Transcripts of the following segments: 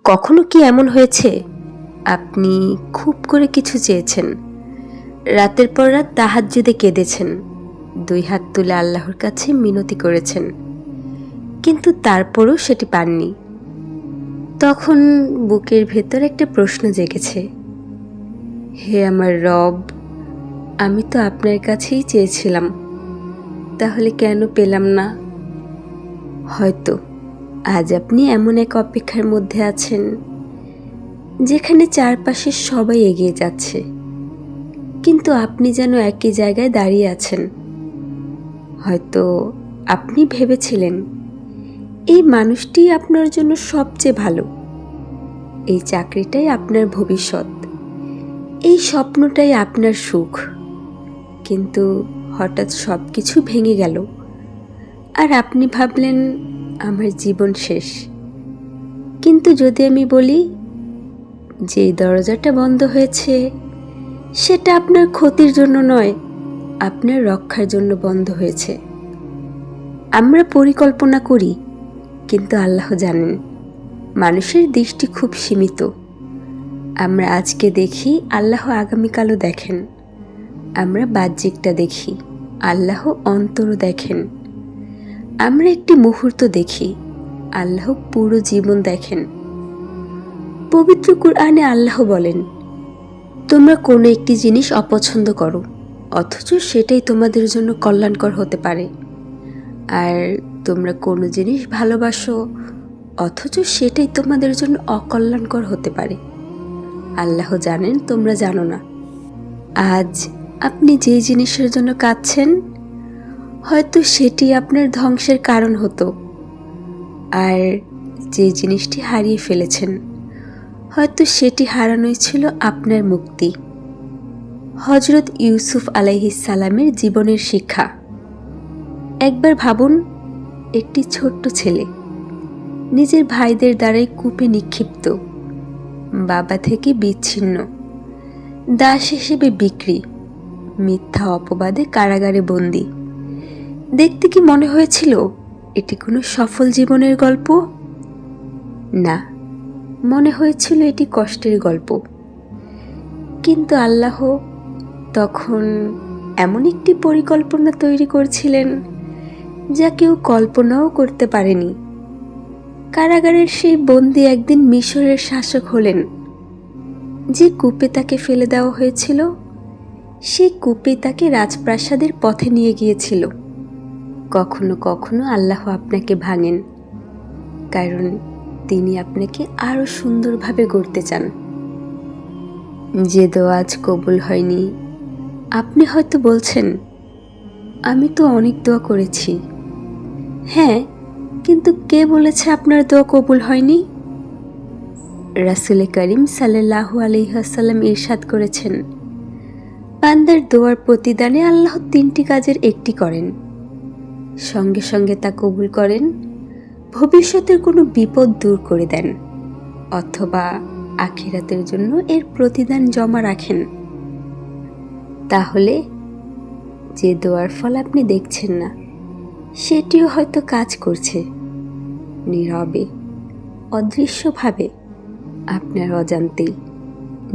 কখনো কি এমন হয়েছে আপনি খুব করে কিছু চেয়েছেন, রাতের পর রাত তাহাজ্জুদে কেঁদেছেন, 2 হাত তুলে আল্লাহর কাছে মিনতি করেছেন, কিন্তু তারপরও সেটি পাননি? তখন বুকের ভেতর একটা প্রশ্ন জেগেছে, হে আমার রব, আমি তো আপনার কাছেই চেয়েছিলাম, তাহলে কেন পেলাম না? হয়তো আজ আপনি এমন এক অপেক্ষার মধ্যে আছেন যেখানে চারপাশের সবাই এগিয়ে যাচ্ছে, কিন্তু আপনি যেন একই জায়গায় দাঁড়িয়ে আছেন। হয়তো আপনি ভেবেছিলেন এই মানুষটি আপনার জন্য সবচেয়ে ভালো, এই চাকরিটাই আপনার ভবিষ্যৎ, এই স্বপ্নটাই আপনার সুখ, কিন্তু হঠাৎ সব কিছু ভেঙে গেল আর আপনি ভাবলেন আমার জীবন শেষ। কিন্তু যদি আমি বলি যে দরজাটা বন্ধ হয়েছে সেটা আপনার ক্ষতির জন্য নয়, আপনার রক্ষার জন্য বন্ধ হয়েছে। আমরা পরিকল্পনা করি, কিন্তু আল্লাহ জানেন মানুষের দৃষ্টি খুব সীমিত। আমরা আজকে দেখি, আল্লাহ আগামীকালও দেখেন। আমরা বাহ্যিকটা দেখি, আল্লাহ অন্তরও দেখেন। আমরা একটি মুহূর্ত দেখি, আল্লাহ পুরো জীবন দেখেন। পবিত্র কুরআনে আল্লাহ বলেন, তোমরা কোনো একটি জিনিস অপছন্দ করো অথচ সেটাই তোমাদের জন্য কল্যাণকর হতে পারে, আর তোমরা কোনো জিনিস ভালোবাসো অথচ সেটাই তোমাদের জন্য অকল্যাণকর হতে পারে। আল্লাহ জানেন তোমরা জানো না। আজ আপনি যে জিনিসের জন্য কাঁদছেন হয়তো সেটি আপনার ধ্বংসের কারণ হতো, আর যে জিনিসটি হারিয়ে ফেলেছেন হয়তো সেটি হারানোই ছিল আপনার মুক্তি। হযরত ইউসুফ আলাইহিস সালামের জীবনের শিক্ষা। একবার ভাবুন, একটি ছোট্ট ছেলে নিজের ভাইদের দ্বারাই কূপে নিক্ষিপ্ত, বাবা থেকে বিচ্ছিন্ন, দাস হিসেবে বিক্রি, মিথ্যা অপবাদে কারাগারে বন্দী। দেখতে কি মনে হয়েছিল এটি কোনো সফল জীবনের গল্প? না, মনে হয়েছিল এটি কষ্টের গল্প। কিন্তু আল্লাহ তখন এমন একটি পরিকল্পনা তৈরি করছিলেন যা কেউ কল্পনাও করতে পারেনি। কারাগারের সেই বন্দী একদিন মিশরের শাসক হলেন। যে কূপে তাকে ফেলে দেওয়া হয়েছিল সেই কূপে তাকে রাজপ্রাসাদের পথে নিয়ে গিয়েছিল। কখনো কখনো আল্লাহ আপনাকে ভাঙেন, কারণ তিনি আপনাকে আরো সুন্দরভাবে গড়তে চান। যে দোয়া আজ কবুল হয়নি, আপনি হয়তো বলছেন, আমি তো অনেক দোয়া করেছি। হ্যাঁ, কিন্তু কে বলেছে আপনার দোয়া কবুল হয়নি? রাসূল করিম সাল্লাল্লাহু আলাইহি ওয়াসাল্লাম ইরশাদ করেছেন, বান্দার দোয়ার প্রতিদানে আল্লাহ 3টি কাজের একটি করেন, সঙ্গে সঙ্গে তা কবুল করেন, ভবিষ্যতের কোনো বিপদ দূর করে দেন, অথবা আখিরাতের জন্য এর প্রতিদান জমা রাখেন। তাহলে যে দোয়ার ফল আপনি দেখছেন না সেটিও হয়তো কাজ করছে নীরবে, অদৃশ্যভাবে, আপনার অজান্তেই।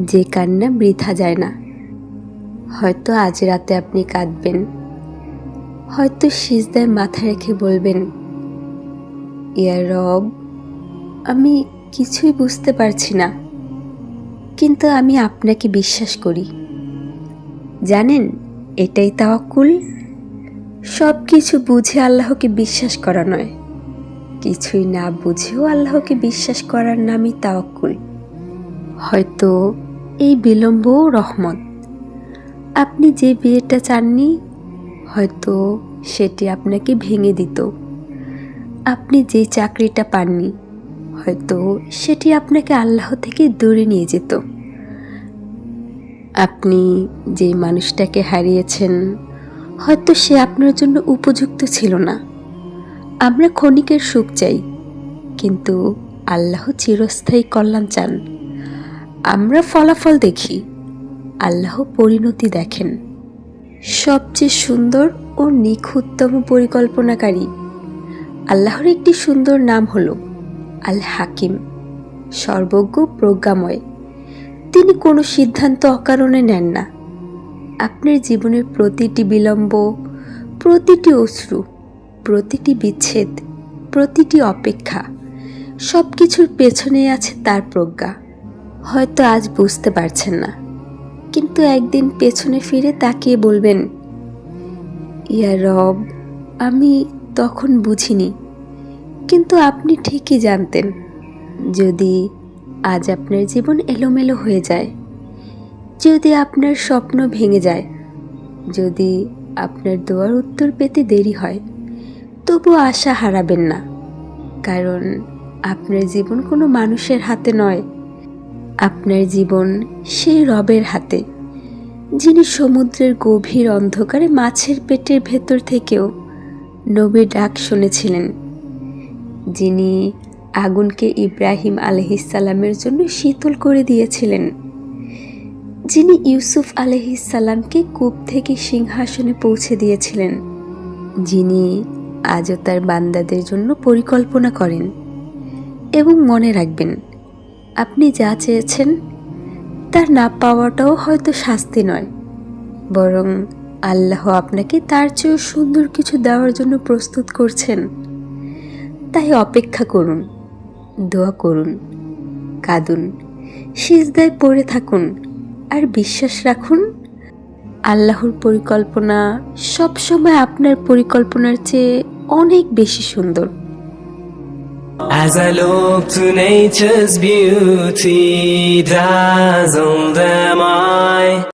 যে কান্না বৃথা যায় না। হয়তো আজ রাতে আপনি কাঁদবেন, হয়তো সিজদায় মাথা রেখে বলবেন, ইয়া রব, আমি কিছুই বুঝতে পারছি না, কিন্তু আমি আপনাকে বিশ্বাস করি। জানেন, এটাই তাওয়াক্কুল। সব কিছু বুঝে আল্লাহকে বিশ্বাস করা নয়, কিছুই না বুঝেও আল্লাহকে বিশ্বাস করার নামই তাওয়াক্কুল। হয়তো এই বিলম্বও রহমত। আপনি যে বিয়েটা চাননি হয়তো সেটি আপনাকে ভেঙে দিত। আপনি যে চাকরিটা পাননি হয়তো সেটি আপনাকে আল্লাহ থেকে দূরে নিয়ে যেত। আপনি যে মানুষটাকে হারিয়েছেন হয়তো সে আপনার জন্য উপযুক্ত ছিল না। আমরা ক্ষণিকের সুখ চাই, কিন্তু আল্লাহ চিরস্থায়ী কল্যাণ চান। আমরা ফলাফল দেখি, আল্লাহ পরিণতি দেখেন। সবচেয়ে সুন্দর ও নিখুঁততম পরিকল্পনাকারী আল্লাহর একটি সুন্দর নাম হলো আল হাকিম। সর্বজ্ঞ, প্রজ্ঞাময়। তিনি কোনো সিদ্ধান্ত অকারণে নেন না। আপনার জীবনের প্রতিটি বিলম্ব, প্রতিটি অশ্রু, প্রতিটি বিচ্ছেদ, প্রতিটি অপেক্ষা, সব কিছুর পেছনে আছে তার প্রজ্ঞা। হয়তো আজ বুঝতে পারছেন না, কিন্তু একদিন পেছনে ফিরে তাকিয়ে বলবেন, ইয়া রব, আমি তখন বুঝিনি, কিন্তু আপনি ঠিকই জানতেন। যদি আজ আপনার জীবন এলোমেলো হয়ে যায়, যদি আপনার স্বপ্ন ভেঙে যায়, যদি আপনার দোয়ার উত্তর পেতে দেরি হয়, তবু আশা হারাবেন না। কারণ আপনার জীবন কোনো মানুষের হাতে নয়, আপনার জীবন সেই রবের হাতে, যিনি সমুদ্রের গভীর অন্ধকারে মাছের পেটের ভেতর থেকেও নবীর ডাক শুনেছিলেন, যিনি আগুনকে ইব্রাহিম আলাইহিসসালামের জন্য শীতল করে দিয়েছিলেন, যিনি ইউসুফ আলাইহিসসালামকে কূপ থেকে সিংহাসনে পৌঁছে দিয়েছিলেন, যিনি আজও তার বান্দাদের জন্য পরিকল্পনা করেন। এবং মনে রাখবেন, আপনি যা চেয়েছেন তার না পাওয়াটাও হয়তো শাস্তি নয়, বরং আল্লাহ আপনাকে তার চেয়েও সুন্দর কিছু দেওয়ার জন্য প্রস্তুত করছেন। তাই অপেক্ষা করুন, দোয়া করুন, কাঁদুন, সিজদায় পড়ে থাকুন, আর বিশ্বাস রাখুন, আল্লাহর পরিকল্পনা সবসময় আপনার পরিকল্পনার চেয়ে অনেক বেশি সুন্দর। As I look to nature's beauty, dazzled am I.